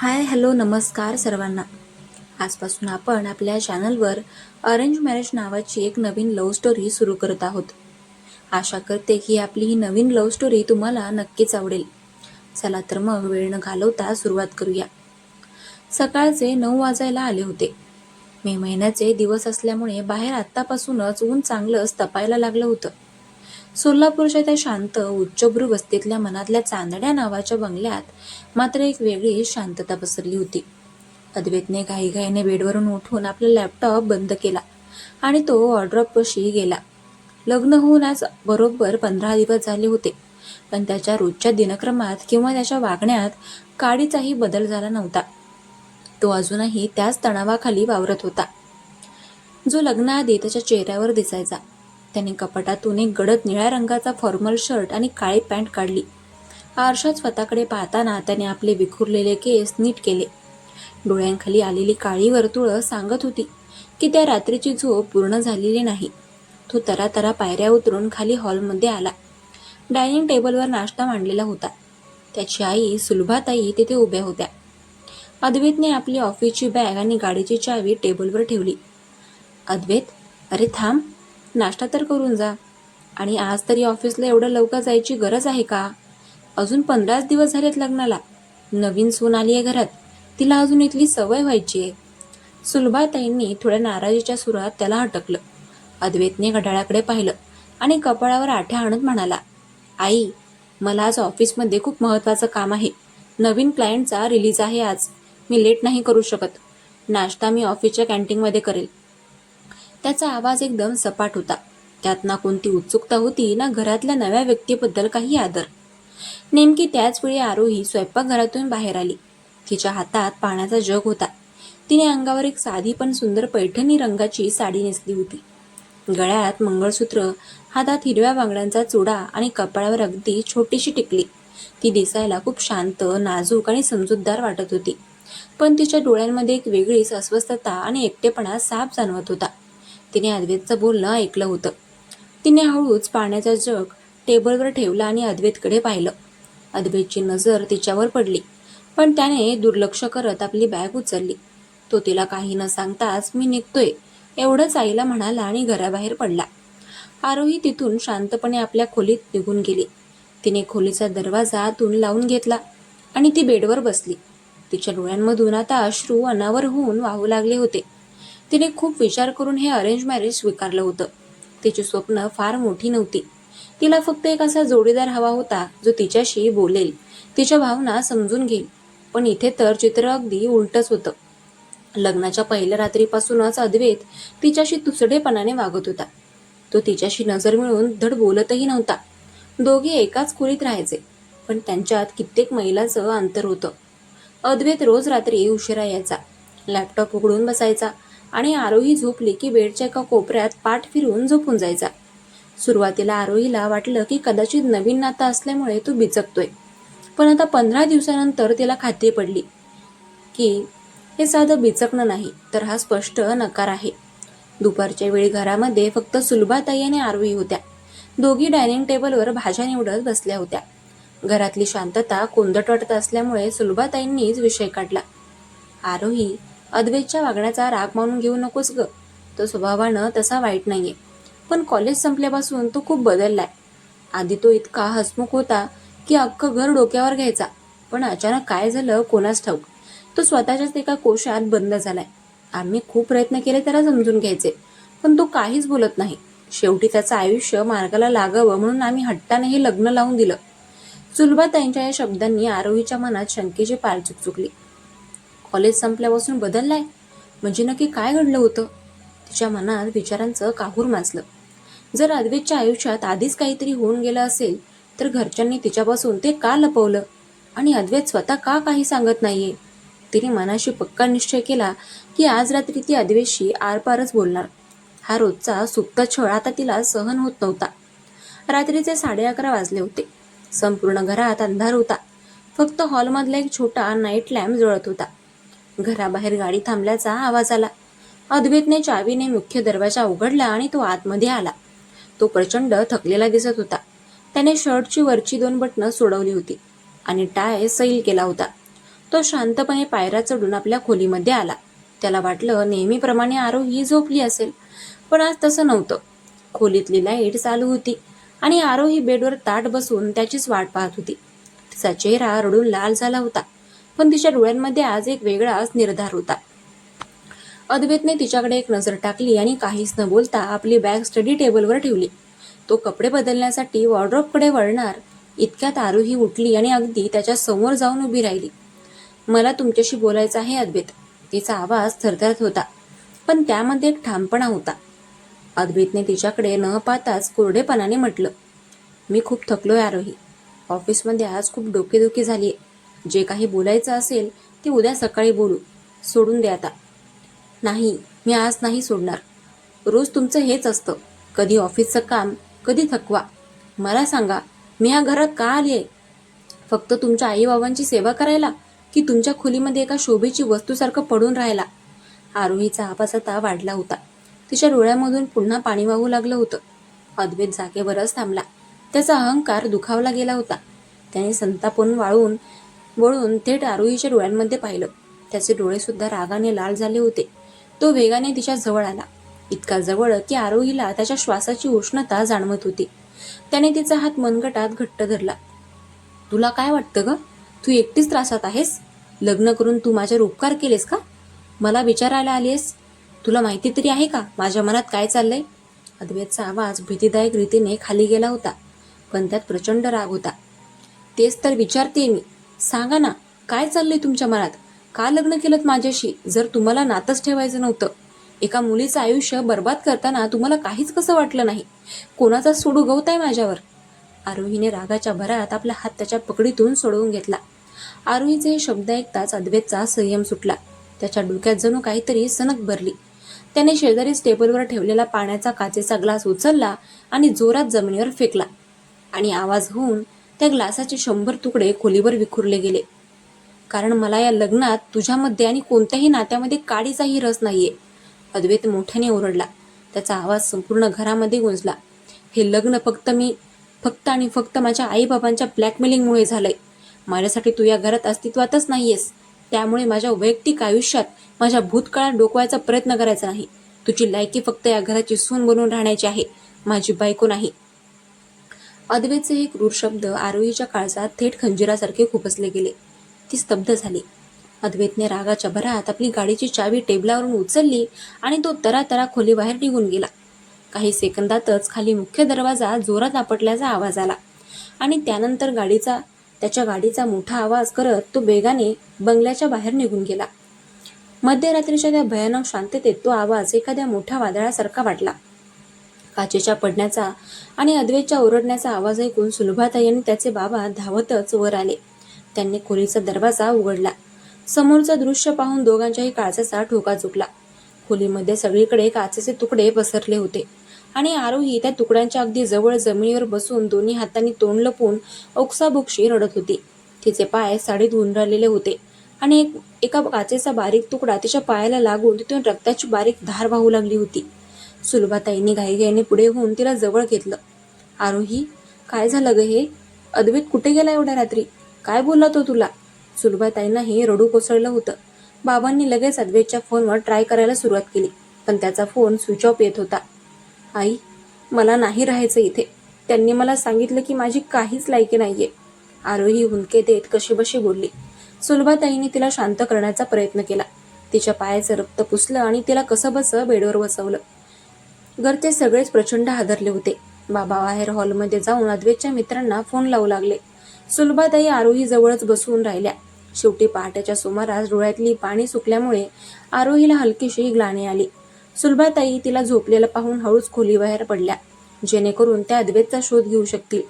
Hi hello नमस्कार सर्वांना. आजपासून आपण आपल्या चॅनलवर अरेंज मॅरेज नावाची एक नवीन लव्ह स्टोरी सुरू करत आहोत. आशा करते की आपली ही नवीन लव्ह स्टोरी तुम्हाला नक्कीच आवडेल. चला तर मग वेळ न घालवता सुरुवात करूया. सकाळचे 9 वाजायला आले होते. मे महिन्याचे दिवस असल्यामुळे बाहेर आत्तापासूनच ऊन चांगलंच तपायला लागलं होतं. सोलापूरच्या त्या शांत उच्चभ्रू वस्तीतल्या मनातल्या चांदण्या नावाच्या बंगल्यात मात्र एक वेगळी शांतता पसरली होती. अद्वैतने घाईघाईने बेडवरून उठून आपला लॅपटॉप बंद केला आणि तो वॉर्डरोबपाशी गेला. लग्न होऊन आज बरोबर 15 दिवस झाले होते, पण त्याच्या रोजच्या दिनक्रमात किंवा त्याच्या वागण्यात काडीचाही बदल झाला नव्हता. तो अजूनही त्याच तणावाखाली वावरत होता, जो लग्नाआधी त्याच्या चेहऱ्यावर दिसायचा. त्याने कपाटातून एक गडद निळ्या रंगाचा फॉर्मल शर्ट आणि काळी पॅन्ट काढली. आरशात स्वतःकडे पाहताना त्याने आपले विखुरलेले केस नीट केले. डोळ्यांखाली आलेली काळी वर्तुळं सांगत होती की त्या रात्रीची झोप पूर्ण झालेली नाही. तो तरातरा पायऱ्या उतरून खाली हॉलमध्ये आला. डायनिंग टेबलवर नाश्ता मांडलेला होता. त्याची आई सुलभाताई तिथे उभ्या होत्या. अद्वैतने आपली ऑफिसची बॅग आणि गाडीची चावी टेबलवर ठेवली. अद्वैत, अरे थांब, नाश्ता तर करून जा. आणि आज तरी ऑफिसला एवढं लवकर जायची गरज आहे का? अजून 15च दिवस झालेत लग्नाला. नवीन सून आली आहे घरात, तिला अजून इथली सवय व्हायची आहे. सुलभाताईंनी थोड्या नाराजीच्या सुरात त्याला हटकलं. अद्वैतने घड्याळाकडे पाहिलं आणि कपाळावर आठ्या आणत म्हणाला, आई, मला आज ऑफिसमध्ये खूप महत्त्वाचं काम आहे. नवीन क्लायंटचा रिलीज आहे आज. मी लेट नाही करू शकत. नाश्ता मी ऑफिसच्या कॅन्टीनमध्ये करेल. त्याचा आवाज एकदम सपाट होता. त्यात ना कोणती उत्सुकता होती, ना घरातल्या नव्या व्यक्तीबद्दल काही आदर. नेमकी त्याच वेळी आरोही स्वयंपाकघरातून बाहेर आली. तिच्या हातात पाण्याचा जग होता. तिने अंगावर एक साधी पण सुंदर पैठणी रंगाची साडी नेसली होती. गळ्यात मंगळसूत्र, हातात हिरव्या बांगड्यांचा चुडा आणि कपाळावर अगदी छोटीशी टिकली. ती दिसायला खूप शांत, नाजूक आणि समजूतदार वाटत होती. पण तिच्या डोळ्यांमध्ये एक वेगळीच अस्वस्थता आणि एकटेपणा साफ जाणवत होता. तिने अद्वैतचं बोलणं ऐकलं होतं. तिने हळूच पाण्याचा जग टेबलवर ठेवला आणि अद्वैतकडे पाहिलं. अद्वैतची नजर तिच्यावर पडली, पण त्याने दुर्लक्ष करत आपली बॅग उचलली. तो तिला काही न सांगताच मी निघतोय एवढंच आईला म्हणाला आणि घराबाहेर पडला. आरोही तिथून शांतपणे आपल्या खोलीत निघून गेली. तिने खोलीचा दरवाजा आतून लावून घेतला आणि ती बेडवर बसली. तिच्या डोळ्यांमधून आता अश्रू अनावर होऊन वाहू लागले होते. तिने खूप विचार करून हे अरेंज मॅरेज स्वीकारलं होतं. तिची स्वप्न फार मोठी नव्हती. तिला फक्त एक असा जोडीदार हवा होता, जो तिच्याशी बोलेल, तिच्या भावना समजून घेईल. पण इथे तर चित्र अगदी उलटच होतं. लग्नाच्या पहिल्या रात्रीपासूनच अद्वैत तिच्याशी तुसडेपणाने वागत होता. तो तिच्याशी नजर मिळवून धड बोलतही नव्हता. दोघे एकाच खोलीत राहायचे, पण त्यांच्यात कित्येक मैलाचं अंतर होतं. अद्वैत रोज रात्री उशिरा यायचा, लॅपटॉप उघडून बसायचा आणि आरोही झोपली की बेडच्या एका कोपऱ्यात पाठ फिरून झोपून जायचा. सुरुवातीला आरोहीला वाटलं की कदाचित नवीन नातं असल्यामुळे तो बिचकतोय, पण आता 15 दिवसानंतर तिला खात्री पडली की हे साधं बिचकणं नाही, तर हा स्पष्ट नकार आहे. दुपारच्या वेळी घरामध्ये फक्त सुलभाताई आणि आरोही होत्या. दोघी डायनिंग टेबलवर भाज्या निवडत बसल्या होत्या. घरातली शांतता कोंदट वाटत असल्यामुळे सुलभाताईंनीच विषय काढला. आरोही, अद्वैतच्या वागण्याचा राग मानून घेऊ नकोस ग. तो स्वभावानं तसा वाईट नाहीये, पण कॉलेज संपल्यापासून तो खूप बदललाय. आधी तो इतका हसमुख होता की अख्खं घर डोक्यावर घ्यायचा, पण अचानक काय झालं कोणास ठाऊक. तो स्वतःच्याच एका कोशात बंद झालाय. आम्ही खूप प्रयत्न केले त्याला समजून घ्यायचे, पण तो काहीच बोलत नाही. शेवटी त्याचं आयुष्य मार्गाला लागावं म्हणून आम्ही हट्टाने हे लग्न लावून दिलं. सुलभाताईंच्या या शब्दांनी आरोहीच्या मनात शंकेची पाल चुकचुकली. कॉलेज संपल्यापासून बदललाय म्हणजे नक्की काय घडलं होतं? तिच्या मनात विचारांचं काहूर माजलं. जर अद्वैतच्या आयुष्यात आधीच काहीतरी होऊन गेलं असेल, तर घरच्यांनी तिच्यापासून ते का लपवलं? आणि अद्वैत स्वतः का काही सांगत नाहीये? तिने मनाशी पक्का निश्चय केला की आज रात्री ती अद्वैतशी आरपारच बोलणार. हा रोजचा सुप्त छळ आता तिला सहन होत नव्हता. रात्रीचे 11:30 वाजले होते. संपूर्ण घरात अंधार होता. फक्त हॉलमधला एक छोटा नाईट लॅम्प जळत होता. घराबाहेर गाडी थांबल्याचा आवाज आला. अद्वैतने चावीने मुख्य दरवाजा उघडला आणि तो आतमध्ये आला. तो प्रचंड थकलेला दिसत होता. त्याने शर्टची वरची 2 बटणं सोडवली होती आणि टाय सैल केला होता. तो शांतपणे पायऱ्या चढून आपल्या खोलीमध्ये आला. त्याला वाटलं नेहमीप्रमाणे आरोही झोपली असेल, पण आज तसं नव्हतं. खोलीतली लाईट चालू होती आणि आरोही बेडवर ताट बसून त्याचीच वाट पाहत होती. तिचा चेहरा रडून लाल झाला होता, पण तिच्या डोळ्यांमध्ये आज एक वेगळाच निर्धार होता. अद्वैतने तिच्याकडे एक नजर टाकली आणि काहीच न बोलता आपली बॅग स्टडी टेबलवर ठेवली. तो कपडे बदलण्यासाठी वॉर्डरोबकडे वळणार इतक्यात आरोही उठली आणि अगदी त्याच्या समोर जाऊन उभी राहिली. मला तुमच्याशी बोलायचं आहे अद्वैत. तिचा आवाज थरथरत होता, पण त्यामध्ये एक ठामपणा होता. अद्वैतने तिच्याकडे न पाहताच कोरडेपणाने म्हटलं, मी खूप थकलोय आरोही. ऑफिसमध्ये आज खूप डोकेदुखी झालीये. जे काही बोलायचं असेल ते उद्या सकाळी बोलू. सोडून दे आता. नाही, मी आज नाही सोडणार. रोज तुमचं हेच असतं. कधी ऑफिसचं काम, कधी थकवा. मला सांगा, मी या घरात का आलीये? फक्त तुमच्या आईबाबांची सेवा करायला, की तुमच्या खोलीमध्ये एका शोभेची वस्तूसारखं पडून राहायला? आरोहीचा आवाज आता वाढला होता. तिच्या डोळ्यामधून पुन्हा पाणी वाहू लागलं होतं. अद्वैत जागेवरच थांबला. त्याचा अहंकार दुखावला गेला होता. त्याने संतापून वळून थेट आरोहीच्या डोळ्यांमध्ये पाहिलं. त्याचे डोळे सुद्धा रागाने लाल झाले होते. तो वेगाने तिच्या जवळ आला, इतका जवळ की आरोहीला त्याच्या श्वासाची उष्णता जाणवत होती. त्याने तिचा हात मनगटात घट्ट धरला. तुला काय वाटतं ग? तू एकटीच त्रासात आहेस? लग्न करून तू माझ्यावर उपकार केलेस का? मला विचारायला आलीस? तुला माहिती तरी आहे का माझ्या मनात काय चाललंय? अद्वैतचा आवाज भीतीदायक रीतीने खाली गेला होता, पण त्यात प्रचंड राग होता. तेच तर विचारते मी. सांगा ना, काय चाललंय तुमच्या मनात? का लग्न केलं माझ्याशी जर तुम्हाला नातच ठेवायचं नव्हतं? एका मुलीचं आयुष्य बर्बाद करताना तुम्हाला काहीच कसं वाटलं नाही? कोणाचा सूड उगवताय माझ्यावर? आरोहीने रागाच्या भरात आपला हात त्याच्या पकडीतून सोडवून घेतला. आरोहीचे हे शब्द ऐकताच अद्वैतचा संयम सुटला. त्याच्या डोक्यात जणू काहीतरी सनक भरली. त्याने शेजारीच टेबलवर ठेवलेला पाण्याचा काचेचा ग्लास उचलला आणि जोरात जमिनीवर फेकला. आणि आवाज होऊन त्या ग्लासाचे 100 तुकडे खोलीवर विखुरले गेले. कारण मला या लग्नात तुझ्यामध्ये आणि कोणत्याही नात्यामध्ये काडीचाही रस नाहीये. अद्वैत मोठ्याने ओरडला. त्याचा आवाज संपूर्ण घरामध्ये गुंजला. हे लग्न फक्त आणि फक्त माझ्या आईबाबांच्या ब्लॅकमेलिंगमुळे झालंय. माझ्यासाठी तू या घरात अस्तित्वातच नाहीयेस. त्यामुळे माझ्या वैयक्तिक आयुष्यात माझ्या भूतकाळात डोकवायचा प्रयत्न करायचा नाही. तुझी लायकी फक्त या घराची सून बनवून राहण्याची आहे, माझी बायको नाही. अद्वैतचे हे क्रूर शब्द आरोहीच्या काळजात थेट खंजिरासारखे खुपसले गेले. ती स्तब्ध झाली. अद्वैतने रागाच्या भरात आपली गाडीची चावी टेबलावरून उचलली आणि तो तरातरा खोलीबाहेर निघून गेला. काही सेकंदातच खाली मुख्य दरवाजा जोरात आपटल्याचा आवाज आला आणि त्यानंतर त्याच्या गाडीचा मोठा आवाज करत तो वेगाने बंगल्याच्या बाहेर निघून गेला. मध्यरात्रीच्या त्या भयानक शांततेत तो आवाज एखाद्या मोठ्या वादळासारखा वाटला. काचेच्या पडण्याचा आणि अद्वैतच्या ओरडण्याचा आवाज ऐकून सुलभाताई आणि त्याचे बाबा धावतच वर आले. त्यांनी खोलीचा दरवाजा उघडला. समोरचं दृश्य पाहून दोघांच्याही काळजाचा ठोका चुकला. खोलीमध्ये सगळीकडे काचेचे तुकडे पसरले होते आणि आरोही त्या तुकड्यांच्या अगदी जवळ जमिनीवर बसून दोन्ही हातांनी तोंड लपवून ओक्साबोक्शी रडत होती. तिचे पाय साडीत गुंडाळलेले होते आणि एका काचेचा बारीक तुकडा तिच्या पायाला लागून तिथून रक्ताची बारीक धार वाहू लागली होती. सुलभाताईंनी घाईघाईने पुढे होऊन तिला जवळ घेतलं. आरोही, काय झालं ग हे? अद्वैत कुठे गेला एवढ्या रात्री? काय बोलला तो तुला? सुलभाताईंनाही रडू कोसळलं होतं. बाबांनी लगेच अद्वैतच्या फोनवर ट्राय करायला सुरुवात केली, पण त्याचा फोन स्विच ऑफ येत होता. आई, मला नाही राहायचं इथे. त्यांनी मला सांगितलं की माझी काहीच लायकी नाहीये. आरोही हुंदके देत कशीबशी बोलली. सुलभाताईंनी तिला शांत करण्याचा प्रयत्न केला. तिच्या पायाचं रक्त पुसलं आणि तिला कसंबसं बेडवर बसवलं. घरचे सगळेच प्रचंड हादरले होते. बाबा बाहेर हॉलमध्ये जाऊन अद्वैतच्या मित्रांना फोन लावू लागले. सुलभाताई आरोही जवळच बसून राहिल्या. शेवटी पहाटेच्या सुमारास डोळ्यातली पाणी सुकल्यामुळे आरोहीला हलकीशी ग्लानी आली. सुलभाताई तिला झोपलेला पाहून हळूच खोलीबाहेर पडल्या, जेणेकरून त्या अद्वैतचा शोध घेऊ शकतील.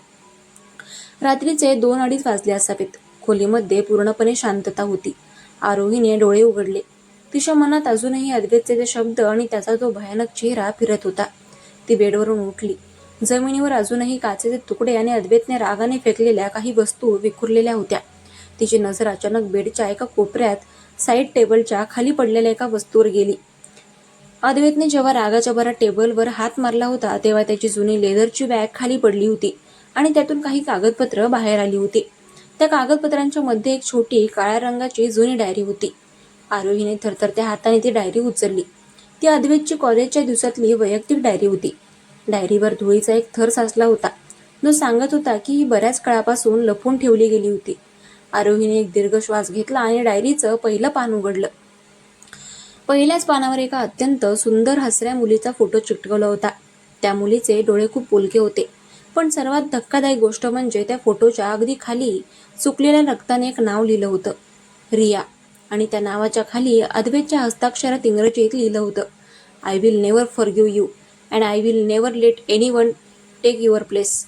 रात्रीचे 2-2:30 वाजले असावेत. खोलीमध्ये पूर्णपणे शांतता होती. आरोहीने डोळे उघडले. तिच्या मनात अजूनही अद्वैतचे ते शब्द आणि त्याचा तो भयानक चेहरा फिरत होता. ती बेडवरून उठली. जमिनीवर अजूनही काचेचे तुकडे आणि अद्वैतने रागाने फेकलेल्या काही वस्तू विखुरलेल्या होत्या. तिची नजर अचानक बेडच्या एका कोपऱ्यात साईड टेबलच्या खाली पडलेल्या एका वस्तूवर गेली. अद्वैतने जेव्हा रागाच्या भरात टेबलवर हात मारला होता तेव्हा त्याची जुनी लेदरची बॅग खाली पडली होती आणि त्यातून काही कागदपत्र बाहेर आली होती. त्या कागदपत्रांच्या मध्ये एक छोटी काळ्या रंगाची जुनी डायरी होती. आरोहीने थरथरत्या हाताने ती डायरी उचलली. ती अद्वैतची कॉलेजच्या दिवसातली वैयक्तिक डायरी होती. डायरीवर धुळीचा एक थर साचला होता, जो सांगत होता की ही बऱ्याच काळापासून लपवून ठेवली गेली होती. आरोहीने एक दीर्घ श्वास घेतला आणि डायरीचं पहिलं पान उघडलं. पहिल्याच पानावर एका अत्यंत सुंदर हसऱ्या मुलीचा फोटो चिकटवला होता. त्या मुलीचे डोळे खूप बोलके होते, पण सर्वात धक्कादायक गोष्ट म्हणजे त्या फोटोच्या अगदी खाली सुकलेल्या रक्ताने एक नाव लिहिलं होतं, रिया. आणि त्या नावाच्या खाली अद्वैतच्या हस्ताक्षरात इंग्रजीत लिहिलं होतं, I will never forgive you and I will never let anyone take your place.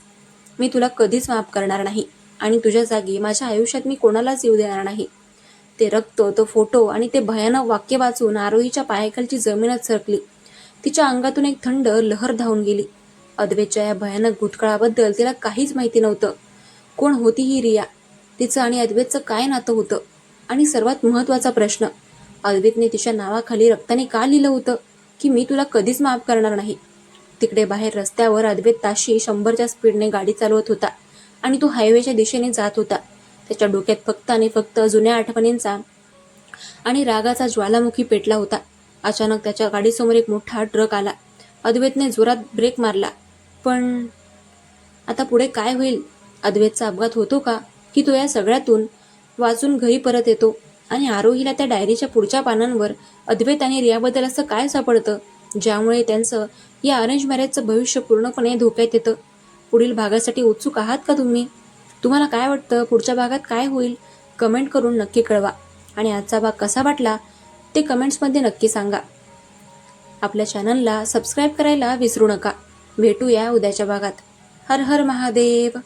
मी तुला कधीच माफ करणार नाही आणि तुझ्या जागी माझ्या आयुष्यात मी कोणालाच येऊ देणार नाही. ते रक्त, तो फोटो आणि ते भयानक वाक्य वाचून आरोहीच्या पायाखालची जमीनच सरकली. तिच्या अंगातून एक थंड लहर धावून गेली. अद्वैतच्या या भयानक भूतकाळाबद्दल तिला काहीच माहिती नव्हतं. कोण होती ही रिया? तिचं आणि अद्वैतचं काय नातं होतं? आणि सर्वात महत्त्वाचा प्रश्न, अद्वैतने तिच्या नावाखाली रक्ताने का लिहिलं होतं की मी तुला कधीच माफ करणार नाही? तिकडे बाहेर रस्त्यावर अद्वैत ताशी 100च्या स्पीडने गाडी चालवत होता आणि तो हायवेच्या दिशेने जात होता. त्याच्या डोक्यात फक्त आणि फक्त जुन्या आठवणींचा आणि रागाचा ज्वालामुखी पेटला होता. अचानक त्याच्या गाडीसमोर एक मोठा ट्रक आला. अद्वैतने जोरात ब्रेक मारला. पण आता पुढे काय होईल? अद्वैतचा अपघात होतो का, की तो या सगळ्यातून वाचून घरी परत येतो? आणि आरोहीला त्या डायरीच्या पुढच्या पानांवर अद्वैत आणि रियाबद्दल असं काय सापडतं, ज्यामुळे त्यांचं या अरेंज मॅरेजचं भविष्य पूर्णपणे धोक्यात येतं? पुढील भागासाठी उत्सुक आहात का तुम्ही? तुम्हाला काय वाटतं, पुढच्या भागात काय होईल? कमेंट करून नक्की कळवा. आणि आजचा भाग कसा वाटला ते कमेंट्समध्ये नक्की सांगा. आपल्या चॅनलला सबस्क्राईब करायला विसरू नका. भेटूया उद्याच्या भागात. हर हर महादेव.